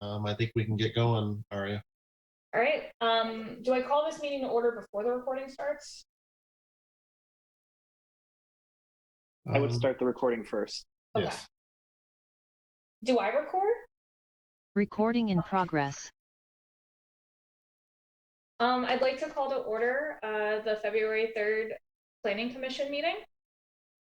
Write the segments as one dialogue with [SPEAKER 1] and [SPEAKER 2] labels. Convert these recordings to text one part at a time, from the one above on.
[SPEAKER 1] I think we can get going, Aria.
[SPEAKER 2] All right. Do I call this meeting to order before the recording starts?
[SPEAKER 3] I would start the recording first.
[SPEAKER 2] Okay.
[SPEAKER 1] Yes.
[SPEAKER 2] Do I record?
[SPEAKER 4] Recording in progress.
[SPEAKER 2] I'd like to call to order the February 3rd Planning Commission meeting.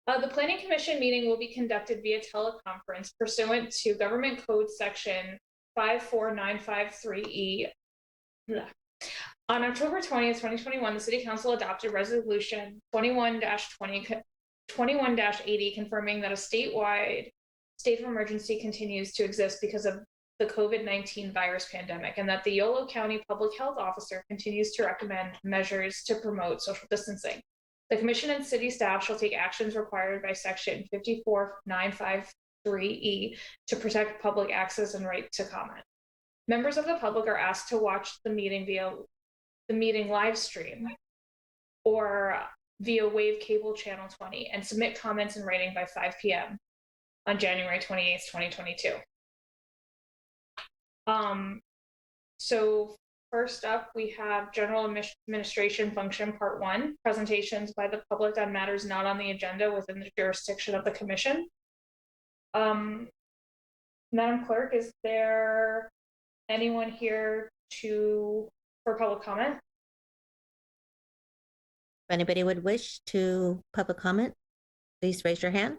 [SPEAKER 2] The Planning Commission meeting will be conducted via teleconference pursuant to Government Code Section 54953E. On October 20th, 2021, the City Council adopted Resolution 21-80 confirming that a statewide state of emergency continues to exist because of the COVID-19 virus pandemic, and that the Yolo County Public Health Officer continues to recommend measures to promote social distancing. The Commission and City staff shall take actions required by Section 54953E to protect public access and right to comment. Members of the public are asked to watch the meeting via the meeting live stream or via Wave Cable Channel 20 and submit comments in writing by 5 p.m. on January 28th, 2022. So first up, we have General Administration Function Part 1, presentations by the public on matters not on the agenda within the jurisdiction of the Commission. Madam Clerk, is there anyone here for public comment?
[SPEAKER 5] If anybody would wish to public comment, please raise your hand.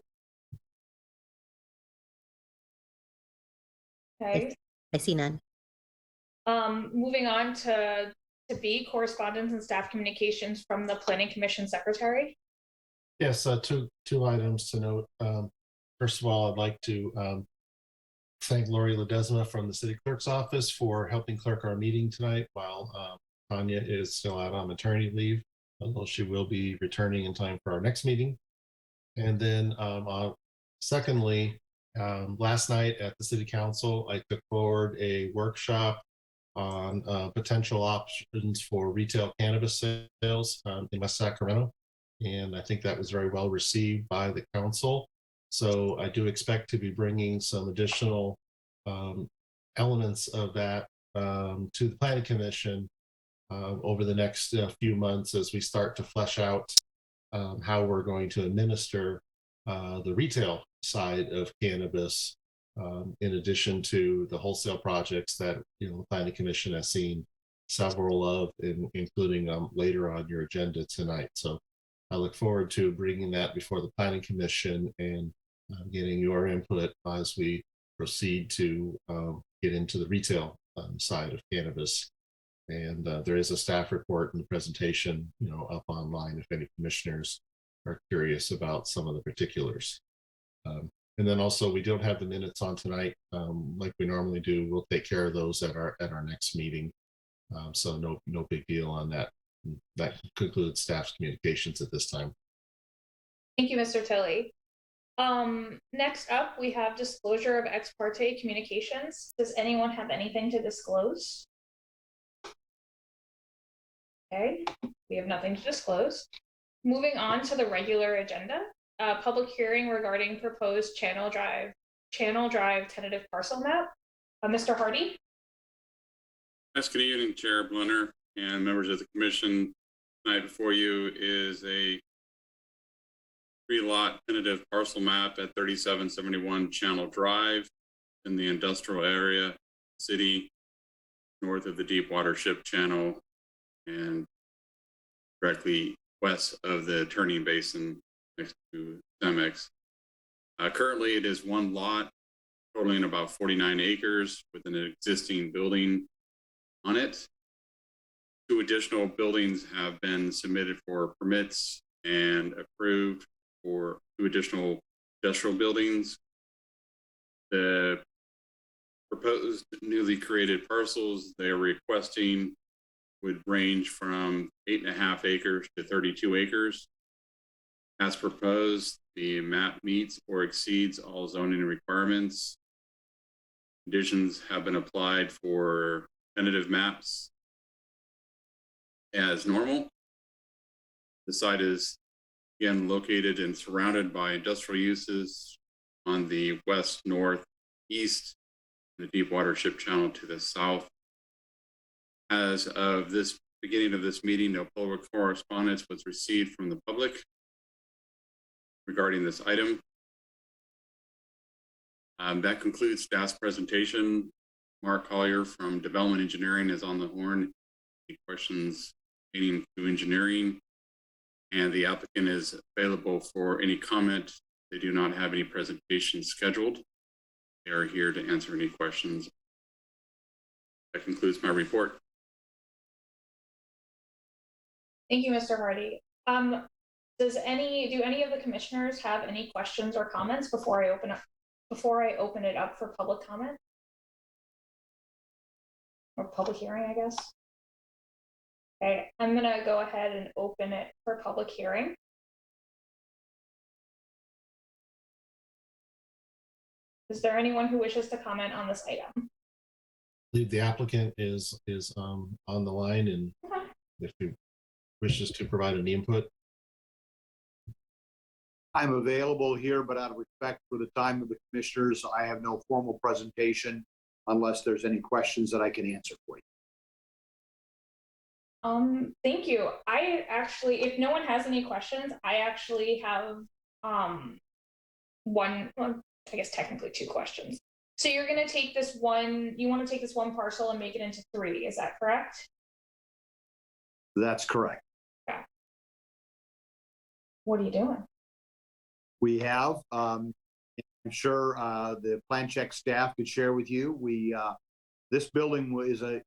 [SPEAKER 2] Okay.
[SPEAKER 5] I see none.
[SPEAKER 2] Moving on to B, correspondence and staff communications from the Planning Commission Secretary.
[SPEAKER 1] Yes, two items to note. First of all, I'd like to thank Lori Ledesma from the City Clerk's Office for helping clerk our meeting tonight while Tanya is still out on maternity leave, although she will be returning in time for our next meeting. And then secondly, last night at the City Council, I took forward a workshop on potential options for retail cannabis sales in West Sacramento. And I think that was very well received by the council. So I do expect to be bringing some additional elements of that to the Planning Commission over the next few months as we start to flesh out how we're going to administer the retail side of cannabis, in addition to the wholesale projects that the Planning Commission has seen several of, including later on your agenda tonight. So I look forward to bringing that before the Planning Commission and getting your input as we proceed to get into the retail side of cannabis. And there is a staff report and presentation, up online if any commissioners are curious about some of the particulars. And then also, we don't have the minutes on tonight like we normally do. We'll take care of those at our next meeting. So no big deal on that. That concludes staff's communications at this time.
[SPEAKER 2] Thank you, Mr. Tilley. Next up, we have disclosure of ex parte communications. Does anyone have anything to disclose? Okay, we have nothing to disclose. Moving on to the regular agenda, public hearing regarding proposed Channel Drive tentative parcel map. Mr. Hardy.
[SPEAKER 6] Yes, good evening, Chair Blunter and members of the Commission. Tonight before you is a 3-lot tentative parcel map at 3771 Channel Drive in the industrial area, city, north of the Deepwater Ship Channel and directly west of the turning basin next to Cemex. Currently, it is 1 lot totaling about 49 acres with an existing building on it. 2 additional buildings have been submitted for permits and approved for 2 additional industrial buildings. The proposed newly created parcels they are requesting would range from 8.5 acres to 32 acres. As proposed, the map meets or exceeds all zoning requirements. Conditions have been applied for tentative maps as normal. The site is again located and surrounded by industrial uses on the west, north, east the deep water ship channel to the south. As of this beginning of this meeting, no public correspondence was received from the public regarding this item. That concludes staff's presentation. Mark Collier from Development Engineering is on the horn. Any questions pertaining to engineering? And the applicant is available for any comment. They do not have any presentations scheduled. They are here to answer any questions. That concludes my report.
[SPEAKER 2] Thank you, Mr. Hardy. Do any of the commissioners have any questions or comments before I open it up for public comment? Or public hearing, I guess. Okay, I'm gonna go ahead and open it for public hearing. Is there anyone who wishes to comment on this item?
[SPEAKER 1] I believe the applicant is on the line, and
[SPEAKER 2] Okay.
[SPEAKER 1] if he wishes to provide any input.
[SPEAKER 7] I'm available here, but out of respect for the time of the commissioners, I have no formal presentation unless there's any questions that I can answer for you.
[SPEAKER 2] Thank you. I actually, if no one has any questions, I actually have one, well, I guess technically two questions. So you're gonna take this one, you want to take this one parcel and make it into three, is that correct?
[SPEAKER 7] That's correct.
[SPEAKER 2] What are you doing?
[SPEAKER 7] We have, I'm sure the plan check staff could share with you, this building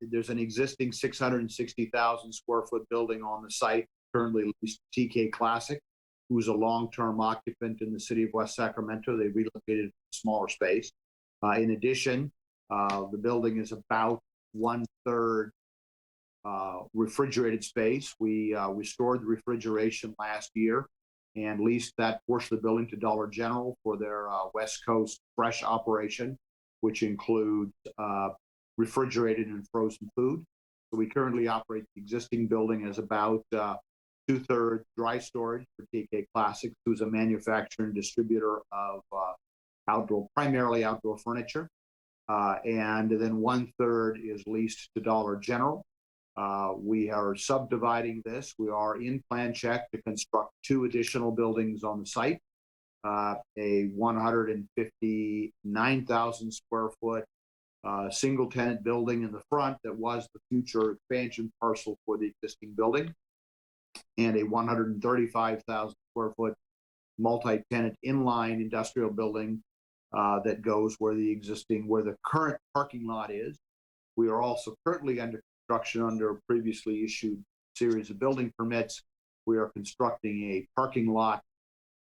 [SPEAKER 7] there's an existing 660,000 square foot building on the site, currently leased to TK Classic, who's a long-term occupant in the city of West Sacramento. They relocated to a smaller space. In addition, the building is about 1/3 refrigerated space. We restored the refrigeration last year and leased that portion of the building to Dollar General for their West Coast fresh operation, which includes refrigerated and frozen food. So we currently operate the existing building as about 2/3 dry storage for TK Classics, who's a manufacturer and distributor of primarily outdoor furniture. And then 1/3 is leased to Dollar General. We are subdividing this. We are in plan check to construct 2 additional buildings on the site. A 159,000 square foot single tenant building in the front that was the future expansion parcel for the existing building, and a 135,000 square foot multi-tenant inline industrial building that goes where the current parking lot is. We are also currently under construction under a previously issued series of building permits. We are constructing a parking lot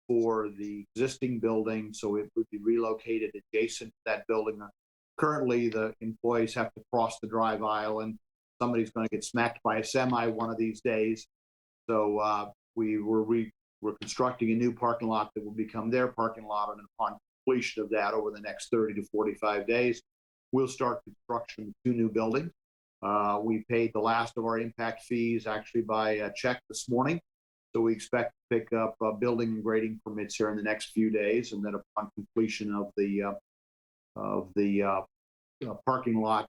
[SPEAKER 7] for the existing building, so it would be relocated adjacent to that building. Currently, the employees have to cross the drive aisle, and somebody's going to get smacked by a semi one of these days. So we're constructing a new parking lot that will become their parking lot, and upon completion of that over the next 30 to 45 days, we'll start construction of 2 new buildings. We paid the last of our impact fees actually by check this morning. So we expect to pick up building and grading permits here in the next few days, and then upon completion of the parking lot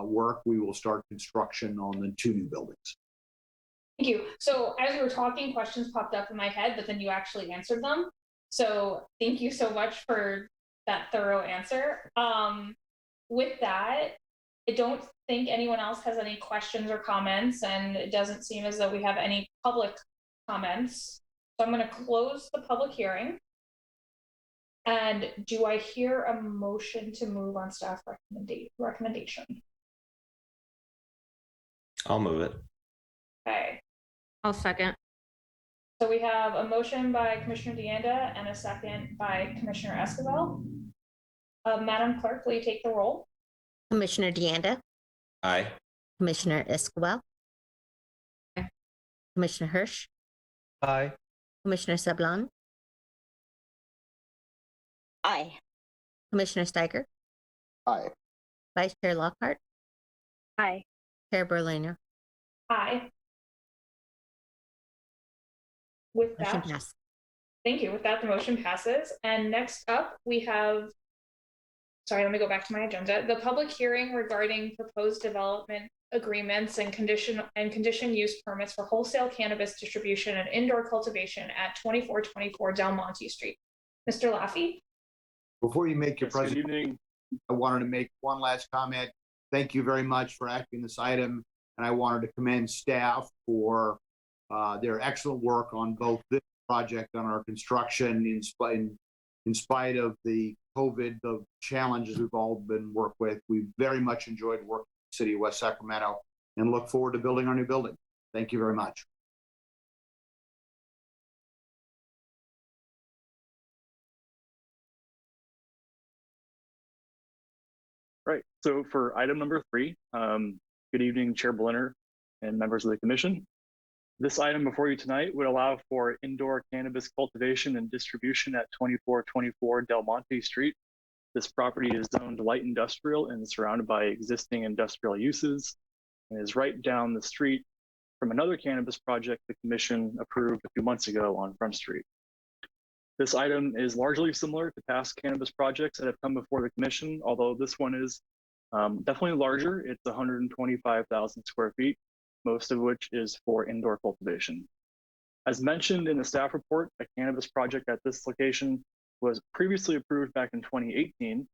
[SPEAKER 7] work, we will start construction on the 2 new buildings.
[SPEAKER 2] Thank you. So as we were talking, questions popped up in my head, but then you actually answered them. So thank you so much for that thorough answer. With that, I don't think anyone else has any questions or comments, and it doesn't seem as though we have any public comments. So I'm going to close the public hearing. And do I hear a motion to move on staff recommendation?
[SPEAKER 8] I'll move it.
[SPEAKER 2] Okay.
[SPEAKER 5] I'll second.
[SPEAKER 2] So we have a motion by Commissioner Deanda and a second by Commissioner Esquivel. Madam Clerk, will you take the roll?
[SPEAKER 5] Commissioner Deanda,
[SPEAKER 8] Aye.
[SPEAKER 5] Commissioner Esquivel, Commissioner Hirsch,
[SPEAKER 8] Aye.
[SPEAKER 5] Commissioner Sablon,
[SPEAKER 9] Aye.
[SPEAKER 5] Commissioner Steiger,
[SPEAKER 7] Aye.
[SPEAKER 5] Vice Chair Lockhart,
[SPEAKER 9] Aye.
[SPEAKER 5] Chair Berliner.
[SPEAKER 2] Aye. With
[SPEAKER 5] Motion
[SPEAKER 2] that,
[SPEAKER 5] passed.
[SPEAKER 2] thank you. With that, the motion passes. And next up, we have sorry, let me go back to my agenda. The public hearing regarding proposed development agreements and condition use permits for wholesale cannabis distribution and indoor cultivation at 2424 Del Monte Street. Mr. Laffey?
[SPEAKER 7] Before you make your
[SPEAKER 3] Yes, good
[SPEAKER 7] presentation,
[SPEAKER 3] evening.
[SPEAKER 7] I wanted to make one last comment. Thank you very much for acting this item, and I wanted to commend staff for their excellent work on both this project and our construction in spite of the COVID, the challenges we've all been worked with. We very much enjoyed working with the city of West Sacramento and look forward to building our new building. Thank you very much.
[SPEAKER 3] Right. So for item number 3, good evening, Chair Blenner and members of the commission. This item before you tonight would allow for indoor cannabis cultivation and distribution at 2424 Del Monte Street. This property is zoned light industrial and surrounded by existing industrial uses and is right down the street from another cannabis project the commission approved a few months ago on Front Street. This item is largely similar to past cannabis projects that have come before the commission, although this one is definitely larger. It's 125,000 square feet, most of which is for indoor cultivation. As mentioned in the staff report, a cannabis project at this location was previously approved back in 2018.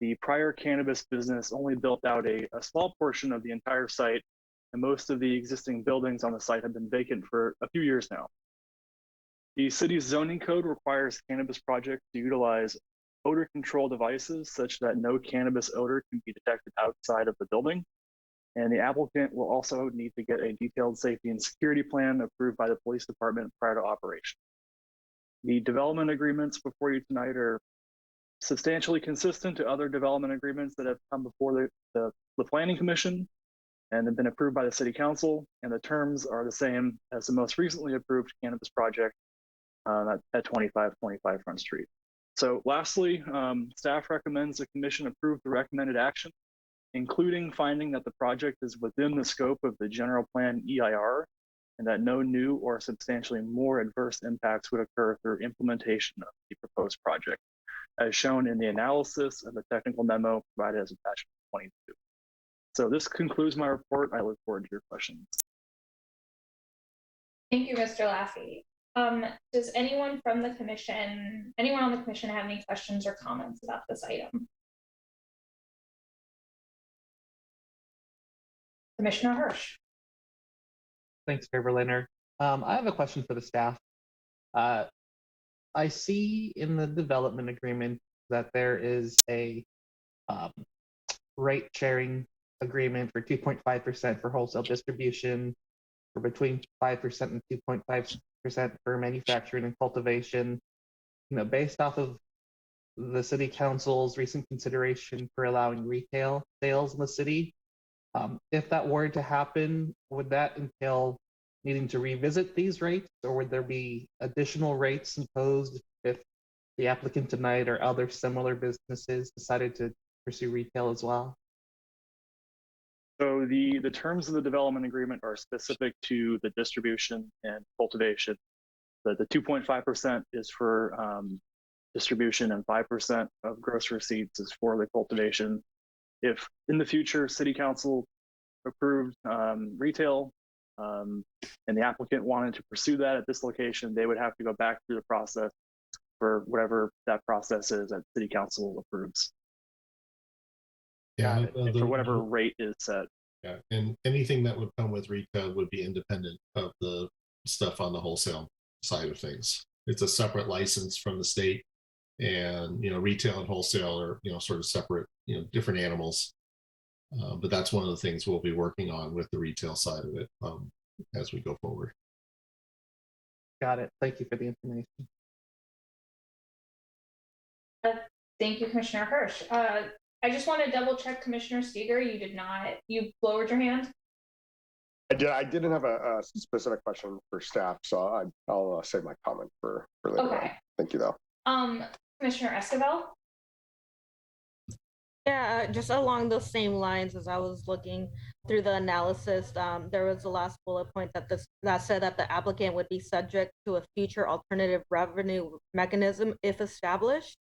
[SPEAKER 3] The prior cannabis business only built out a small portion of the entire site, and most of the existing buildings on the site have been vacant for a few years now. The city's zoning code requires cannabis projects to utilize odor control devices such that no cannabis odor can be detected outside of the building. And the applicant will also need to get a detailed safety and security plan approved by the police department prior to operation. The development agreements before you tonight are substantially consistent to other development agreements that have come before the Planning Commission and have been approved by the City Council, and the terms are the same as the most recently approved cannabis project at 2525 Front Street. So lastly, staff recommends the commission approve the recommended action, including finding that the project is within the scope of the general plan EIR and that no new or substantially more adverse impacts would occur through implementation of the proposed project, as shown in the analysis of the technical memo provided as attachment 22. So this concludes my report. I look forward to your questions.
[SPEAKER 2] Thank you, Mr. Laffey. Does anyone on the commission have any questions or comments about this item? Commissioner Hirsch.
[SPEAKER 10] Thanks, Chair Berliner. I have a question for the staff. I see in the development agreement that there is a rate sharing agreement for 2.5% for wholesale distribution, for between 5% and 2.5% for manufacturing and cultivation. You know, based off of the City Council's recent consideration for allowing retail sales in the city, if that were to happen, would that entail needing to revisit these rates, or would there be additional rates imposed if the applicant tonight or other similar businesses decided to pursue retail as well?
[SPEAKER 3] So the terms of the development agreement are specific to the distribution and cultivation. The 2.5% is for distribution and 5% of gross receipts is for the cultivation. If in the future City Council approved retail and the applicant wanted to pursue that at this location, they would have to go back through the process for whatever that process is that City Council approves.
[SPEAKER 1] Yeah,
[SPEAKER 3] And for whatever rate is set.
[SPEAKER 1] yeah, and anything that would come with retail would be independent of the stuff on the wholesale side of things. It's a separate license from the state, and retail and wholesale are sort of separate, different animals. But that's one of the things we'll be working on with the retail side of it as we go forward.
[SPEAKER 10] Got it. Thank you for the information.
[SPEAKER 2] Thank you, Commissioner Hirsch. I just want to double check, Commissioner Steger, you lowered your hand?
[SPEAKER 11] I didn't have a specific question for staff, so I'll save my comment for later.
[SPEAKER 2] Okay.
[SPEAKER 11] Thank you, though.
[SPEAKER 2] Commissioner Esquivel?
[SPEAKER 12] Yeah, just along those same lines, as I was looking through the analysis, there was the last bullet point that said that the applicant would be subject to a future alternative revenue mechanism if established.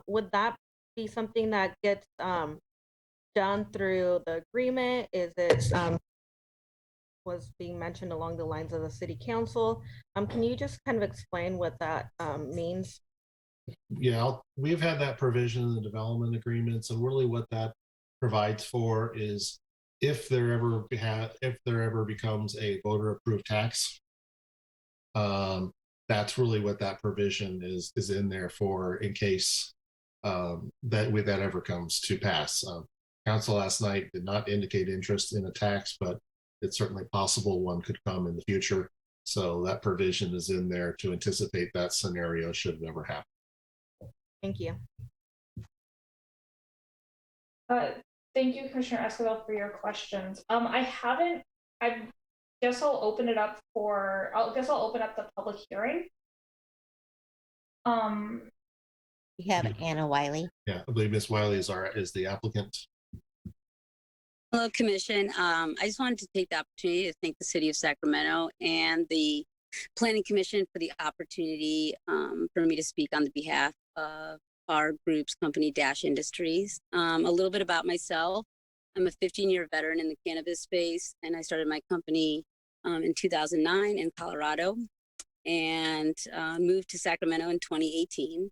[SPEAKER 12] Would that be something that gets done through the agreement? Is it was being mentioned along the lines of the city council? Can you just kind of explain what that means?
[SPEAKER 1] Yeah, we've had that provision in the development agreements, and really what that provides for is if there ever becomes a voter approved tax, that's really what that provision is in there for, in case that ever comes to pass. Council last night did not indicate interest in a tax, but it's certainly possible one could come in the future. So that provision is in there to anticipate that scenario should it ever happen.
[SPEAKER 12] Thank you.
[SPEAKER 2] Thank you, Commissioner Escobar, for your questions. I guess I'll open it up for, I'll open up the public hearing.
[SPEAKER 5] We have Anna Wiley.
[SPEAKER 1] Yeah, I believe Ms. Wiley is the applicant.
[SPEAKER 9] Hello, Commission. I just wanted to take the opportunity to thank the City of Sacramento and the Planning Commission for the opportunity for me to speak on the behalf of our group's company, Dash Industries. A little bit about myself. I'm a 15-year veteran in the cannabis space, and I started my company in 2009 in Colorado and moved to Sacramento in 2018.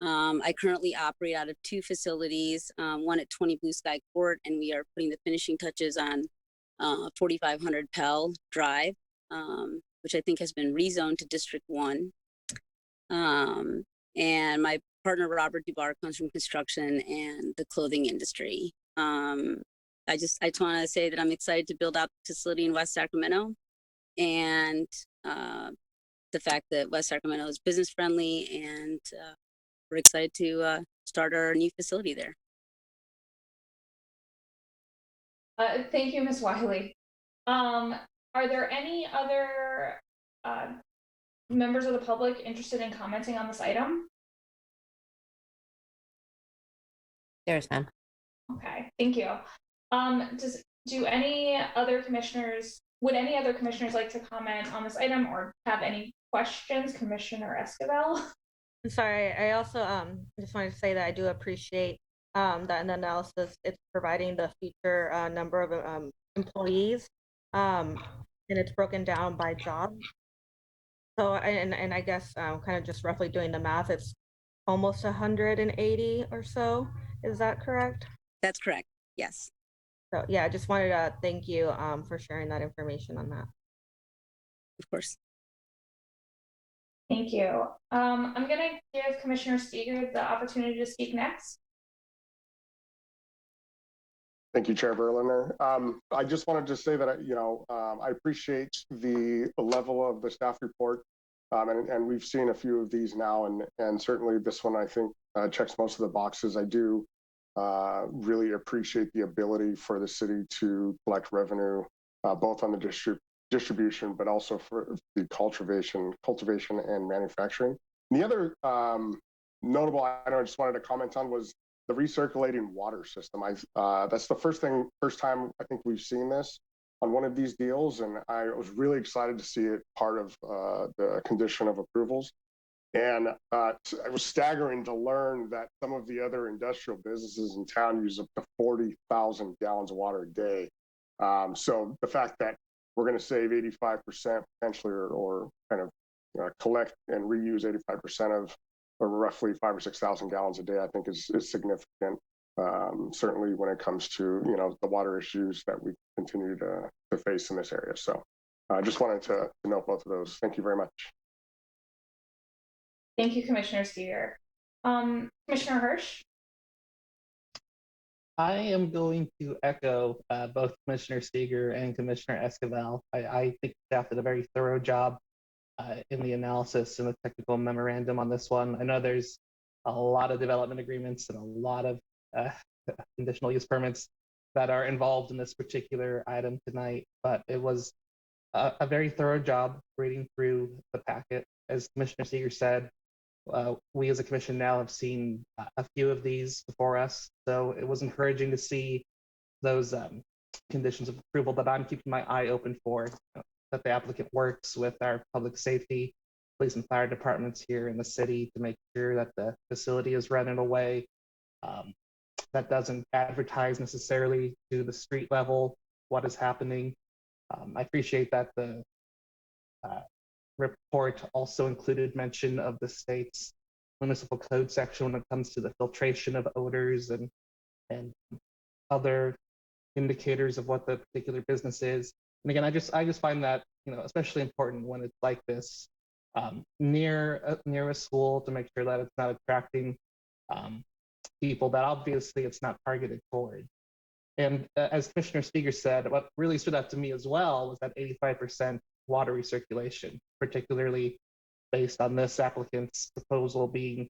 [SPEAKER 9] I currently operate out of 2 facilities, one at 20 Blue Sky Court, and we are putting the finishing touches on 4500 Pell Drive, which I think has been rezoned to District 1. And my partner, Robert Dubar, comes from construction and the clothing industry. I just want to say that I'm excited to build out the facility in West Sacramento, and the fact that West Sacramento is business friendly, and we're excited to start our new facility there.
[SPEAKER 2] Thank you, Ms. Wiley. Are there any other members of the public interested in commenting on this item?
[SPEAKER 5] There's none.
[SPEAKER 2] Okay, thank you. Would any other commissioners like to comment on this item or have any questions, Commissioner Esquivel?
[SPEAKER 12] I'm sorry. I also just wanted to say that I do appreciate that an analysis it's providing the future number of employees, and it's broken down by job. So and I guess kind of just roughly doing the math, it's almost 180 or so. Is that correct?
[SPEAKER 9] That's correct. Yes.
[SPEAKER 12] So yeah, I just wanted to thank you for sharing that information on that.
[SPEAKER 9] Of course.
[SPEAKER 2] Thank you. I'm going to give Commissioner Steger the opportunity to speak next.
[SPEAKER 11] Thank you, Chair Berliner. I just wanted to say that, I appreciate the level of the staff report, and we've seen a few of these now, and certainly this one, I think, checks most of the boxes. I do really appreciate the ability for the city to collect revenue, both on the distribution, but also for the cultivation and manufacturing. And the other notable item I just wanted to comment on was the recirculating water system. That's the first time I think we've seen this on one of these deals, and I was really excited to see it part of the condition of approvals. And it was staggering to learn that some of the other industrial businesses in town use up to 40,000 gallons of water a day. So the fact that we're going to save 85% potentially, or kind of collect and reuse 85% of, or roughly 5,000 or 6,000 gallons a day, I think is significant. Certainly when it comes to the water issues that we continue to face in this area. So I just wanted to note both of those. Thank you very much.
[SPEAKER 2] Thank you, Commissioner Steger. Commissioner Hirsch?
[SPEAKER 10] I am going to echo both Commissioner Steger and Commissioner Esquivel. I think staff did a very thorough job in the analysis and the technical memorandum on this one. I know there's a lot of development agreements and a lot of conditional use permits that are involved in this particular item tonight, but it was a very thorough job reading through the packet. As Commissioner Steger said, we as a commission now have seen a few of these before us, so it was encouraging to see those conditions of approval that I'm keeping my eye open for, that the applicant works with our public safety, police and fire departments here in the city to make sure that the facility is run in a way that doesn't advertise necessarily to the street level what is happening. I appreciate that the report also included mention of the state's municipal code section when it comes to the filtration of odors and other indicators of what the particular business is. And again, I just find that, you know, especially important when it's like this, near a school, to make sure that it's not attracting people that obviously it's not targeted toward. And as Commissioner Steger said, what really stood out to me as well was that 85% water recirculation, particularly based on this applicant's proposal being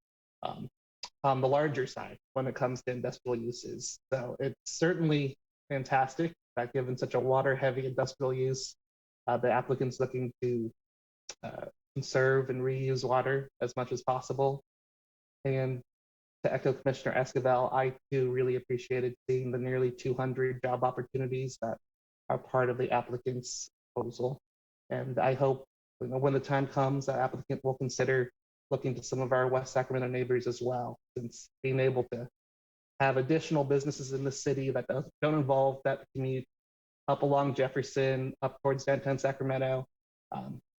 [SPEAKER 10] on the larger side when it comes to industrial uses. So it's certainly fantastic that given such a water-heavy industrial use, the applicant's looking to conserve and reuse water as much as possible. And to echo Commissioner Esquivel, I too really appreciated seeing the nearly 200 job opportunities that are part of the applicant's proposal. And I hope, you know, when the time comes, that applicant will consider looking to some of our West Sacramento neighbors as well, since being able to have additional businesses in the city that don't involve that commute up along Jefferson, up towards downtown Sacramento,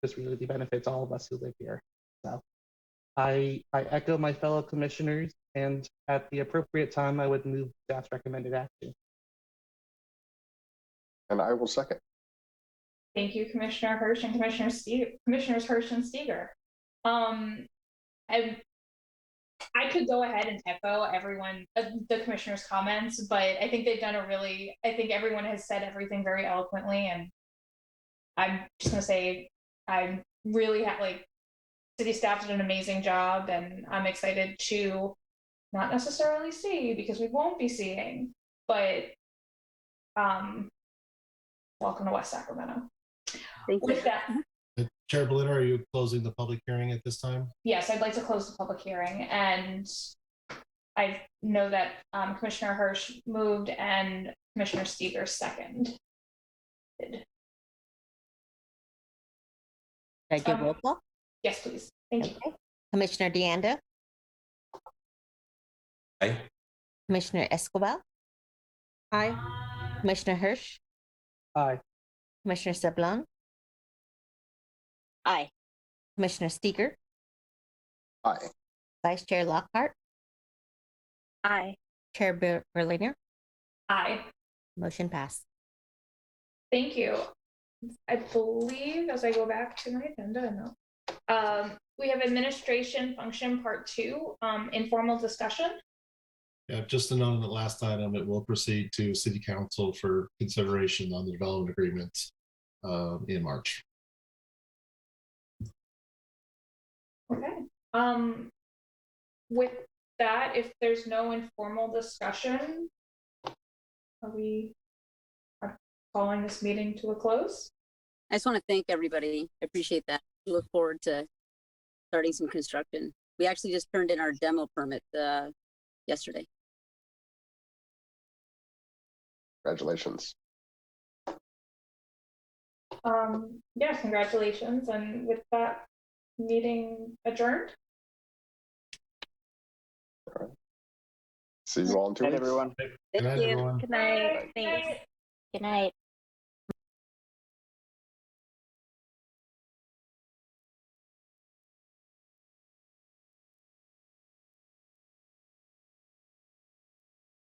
[SPEAKER 10] just really benefits all of us who live here. So I echo my fellow commissioners, and at the appropriate time, I would move staff's recommended action.
[SPEAKER 11] And I will second.
[SPEAKER 2] Thank you, Commissioner Hirsch and Commissioners Hirsch and Steger. I could go ahead and echo everyone, the commissioners' comments, but I think they've done I think everyone has said everything very eloquently, and I'm just gonna say I'm really city staff did an amazing job, and I'm excited to not necessarily see, because we won't be seeing, but welcome to West Sacramento.
[SPEAKER 9] Thank you.
[SPEAKER 2] With that,
[SPEAKER 1] Chair Bellino, are you closing the public hearing at this time?
[SPEAKER 2] yes, I'd like to close the public hearing, and I know that Commissioner Hirsch moved and Commissioner Steger seconded.
[SPEAKER 5] Should I give roll call?
[SPEAKER 2] Yes, please. Thank you.
[SPEAKER 5] Okay. Commissioner DeAnda,
[SPEAKER 8] Aye.
[SPEAKER 5] Commissioner Escobar,
[SPEAKER 12] Aye.
[SPEAKER 5] Commissioner Hirsch,
[SPEAKER 10] Aye.
[SPEAKER 5] Commissioner Sablon,
[SPEAKER 9] Aye.
[SPEAKER 5] Commissioner Steger,
[SPEAKER 11] Aye.
[SPEAKER 5] Vice Chair Lockhart,
[SPEAKER 9] Aye.
[SPEAKER 5] Chair Berliner,
[SPEAKER 2] Aye.
[SPEAKER 5] motion passed.
[SPEAKER 2] Thank you. I believe, as I go back to my agenda, no. We have administration function part 2, informal discussion.
[SPEAKER 1] Yeah, just to note on the last item, it will proceed to City Council for consideration on the development agreements in March.
[SPEAKER 2] Okay. With that, if there's no informal discussion, are we calling this meeting to a close?
[SPEAKER 9] I just want to thank everybody. I appreciate that. We look forward to starting some construction. We actually just turned in our demo permit yesterday.
[SPEAKER 11] Congratulations.
[SPEAKER 2] Yeah, congratulations. And with that, meeting adjourned.
[SPEAKER 11] All right. See you all in 2 weeks.
[SPEAKER 1] Good night,
[SPEAKER 9] Thank you.
[SPEAKER 1] everyone.
[SPEAKER 2] Good night.
[SPEAKER 5] Good night.